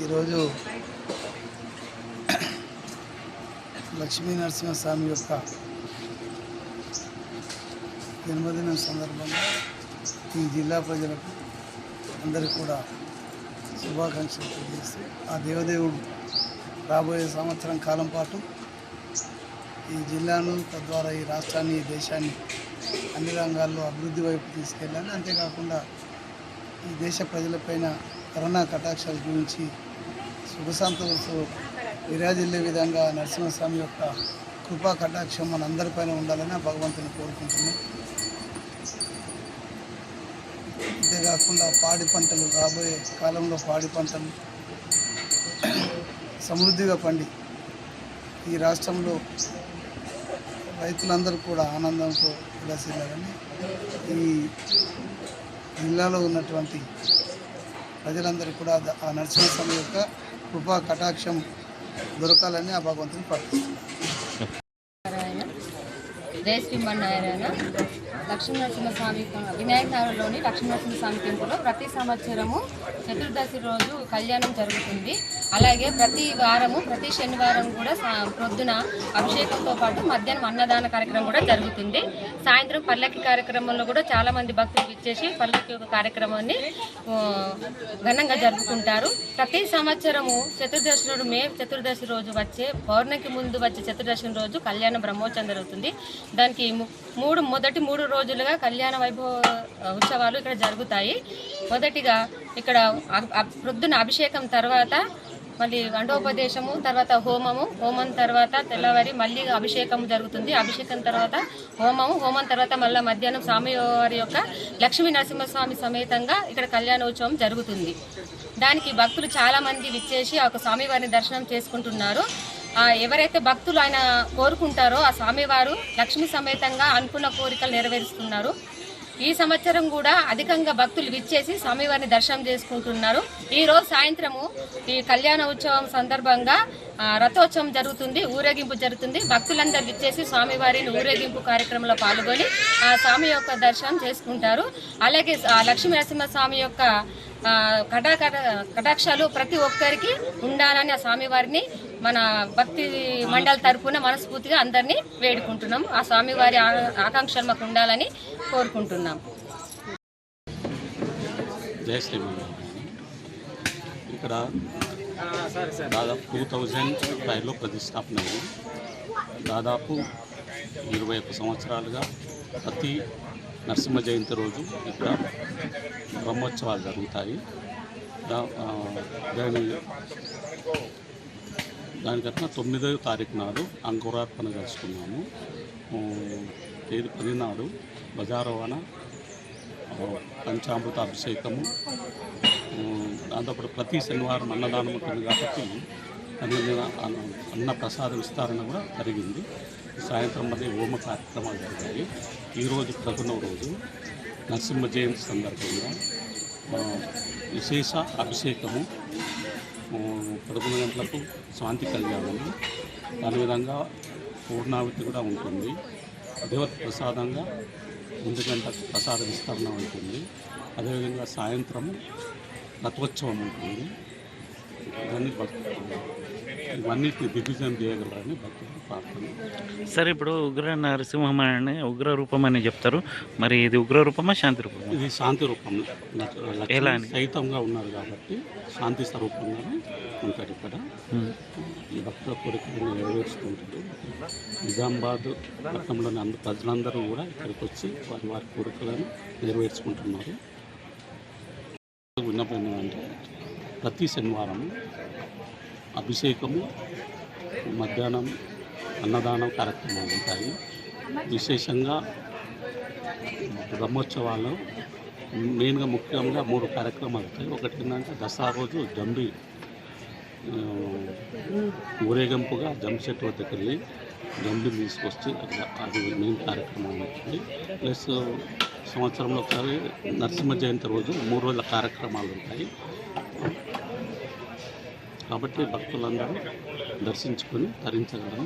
ఈరోజు లక్ష్మీ నరసింహస్వామి యొక్క జన్మదినం సందర్భంగా ఈ జిల్లా ప్రజలకు అందరికీ కూడా శుభాకాంక్షలు తెలియజేస్తూ ఆ దేవదేవుడు రాబోయే సంవత్సరం కాలం పాటు ఈ జిల్లాను తద్వారా ఈ రాష్ట్రాన్ని ఈ దేశాన్ని అన్ని రంగాల్లో అభివృద్ధి వైపు తీసుకెళ్ళాలి. అంతేకాకుండా ఈ దేశ ప్రజలపైన కరోనా కటాక్షాల గురించి సుఖశాంతులతో విరాజిల్లే విధంగా నరసింహస్వామి యొక్క కృపా కటాక్షం మనందరిపైన ఉండాలని భగవంతుని కోరుకుంటున్నాం. అంతేకాకుండా పాడి పంటలు రాబోయే కాలంలో పాడి పంటలు సమృద్ధిగా పండి ఈ రాష్ట్రంలో రైతులందరూ కూడా ఆనందంతో విలసిల్లాలని, ఈ జిల్లాలో ఉన్నటువంటి ప్రజలందరూ కూడా ఆ నరసింహస్వామి యొక్క కృపా కటాక్షం దొరకాలని ఆ భగవంతుని ప్రార్థిస్తున్నారు. జై శ్రీమన్నారాయణ. లక్ష్మీనరసింహస్వామి వినాయక నగర్లోని లక్ష్మీనరసింహస్వామి టెంపుల్లో ప్రతి సంవత్సరము చతుర్దశి రోజు కళ్యాణం జరుగుతుంది. అలాగే ప్రతి వారము ప్రతి శనివారం కూడా ప్రొద్దున అభిషేకంతో పాటు మధ్యాహ్నం అన్నదాన కార్యక్రమం కూడా జరుగుతుంది. సాయంత్రం పల్లకి కార్యక్రమంలో కూడా చాలామంది భక్తులు ఇచ్చేసి పల్లకి యొక్క కార్యక్రమాన్ని ఘనంగా జరుపుకుంటారు. ప్రతి సంవత్సరము చతుర్దశి రోజు మే చతుర్దశి రోజు వచ్చే పౌర్ణమికి ముందు వచ్చే చతుర్దశి రోజు కళ్యాణ బ్రహ్మోత్సవం జరుగుతుంది. దానికి మొదటి 3 రోజులుగా కళ్యాణ వైభవ ఉత్సవాలు ఇక్కడ జరుగుతాయి. మొదటిగా ఇక్కడ ప్రొద్దున అభిషేకం తర్వాత మళ్ళీ గండోపదేశము, తర్వాత హోమం తర్వాత తెల్లవారి మళ్ళీ అభిషేకం జరుగుతుంది. అభిషేకం తర్వాత హోమం తర్వాత మళ్ళీ మధ్యాహ్నం స్వామివారి యొక్క లక్ష్మీ నరసింహస్వామి సమేతంగా ఇక్కడ కళ్యాణోత్సవం జరుగుతుంది. దానికి భక్తులు చాలామంది విచ్చేసి ఆ స్వామివారిని దర్శనం చేసుకుంటున్నారు. ఎవరైతే భక్తులు ఆయన కోరుకుంటారో ఆ స్వామివారు లక్ష్మీ సమేతంగా అనుకున్న కోరికలు నెరవేరుస్తున్నారు. ఈ సంవత్సరం కూడా అధికంగా భక్తులు విచ్చేసి స్వామివారిని దర్శనం చేసుకుంటున్నారు. ఈరోజు సాయంత్రము ఈ కళ్యాణ ఉత్సవం సందర్భంగా రథోత్సవం జరుగుతుంది, ఊరేగింపు జరుగుతుంది. భక్తులందరూ విచ్చేసి స్వామివారిని ఊరేగింపు కార్యక్రమంలో పాల్గొని ఆ స్వామి యొక్క దర్శనం చేసుకుంటారు. అలాగే లక్ష్మీ నరసింహస్వామి యొక్క కటాక్షాలు ప్రతి ఒక్కరికి ఉండాలని ఆ స్వామివారిని మన భక్తి మండలి తరఫున మనస్ఫూర్తిగా అందరినీ వేడుకుంటున్నాం. ఆ స్వామివారి ఆకాంక్షలు మాకు ఉండాలని కోరుకుంటున్నాం. జై శ్రీమన్నారాయణ. ఇక్కడ దాదాపు 2005లో ప్రతిష్టాపన అయింది. దాదాపు 21 సంవత్సరాలుగా ప్రతి నరసింహ జయంతి రోజు ఇక్కడ బ్రహ్మోత్సవాలు జరుగుతాయి. దానికన్నా 9వ తారీఖు నాడు అంకురార్పణ చేసుకున్నాము. తేదీ 10 నాడు బజారవాన పంచామృత అభిషేకము, దాంతోపాటు ప్రతి శనివారం అన్నదానం ఉంటుంది కాబట్టి అన్న ప్రసాద విస్తరణ కూడా జరిగింది. సాయంత్రం మధ్య హోమ కార్యక్రమాలు జరిగాయి. ఈరోజు 11వ రోజు నరసింహ జయంతి సందర్భంగా విశేష అభిషేకము 11 గంటలకు శాంతి కళ్యాణము, అదేవిధంగా పూర్ణావతి కూడా ఉంటుంది. దేవత ప్రసాదంగా 1 గంటకు ప్రసాద విస్తరణ ఉంటుంది. అదేవిధంగా సాయంత్రము రథోత్సవం ఉంటుంది. ఇవన్నీ దిగ్విజయం చేయగలరని భక్తులు ప్రార్థన. సరే, ఇప్పుడు ఉగ్ర నరసింహం అని ఉగ్ర రూపం అని చెప్తారు, మరి ఇది ఉగ్ర రూపమా శాంతి రూపమా? ఇది శాంతి రూపం. ఎలా సైతంగా ఉన్నారు కాబట్టి శాంతి స్వరూపంగానే ఉంటారు. ఇక్కడ ఈ భక్తుల కోరికలను నెరవేర్చుకుంటారు. నిజామాబాద్ పట్టణంలోని ప్రజలందరూ కూడా ఇక్కడికి వచ్చి వారి కోరికలను నెరవేర్చుకుంటున్నారు. విన్నపం అంటే ప్రతి శనివారం అభిషేకము, మధ్యాహ్నం అన్నదానం కార్యక్రమాలు ఉంటాయి. విశేషంగా బ్రహ్మోత్సవాల్లో మెయిన్గా ముఖ్యంగా 3 కార్యక్రమాలు ఉంటాయి. ఒకటి ఏంటంటే దసరా రోజు జంబి ఊరేగింపుగా జంబి చెట్టు వద్దకు వెళ్ళి జంబిని తీసుకొచ్చి అది మెయిన్ కార్యక్రమం అవుతుంది. ప్లస్ సంవత్సరంలో ఒకసారి నరసింహ జయంతి రోజు 3 రోజుల కార్యక్రమాలు ఉంటాయి. కాబట్టి భక్తులందరూ దర్శించుకొని తరించగలరు.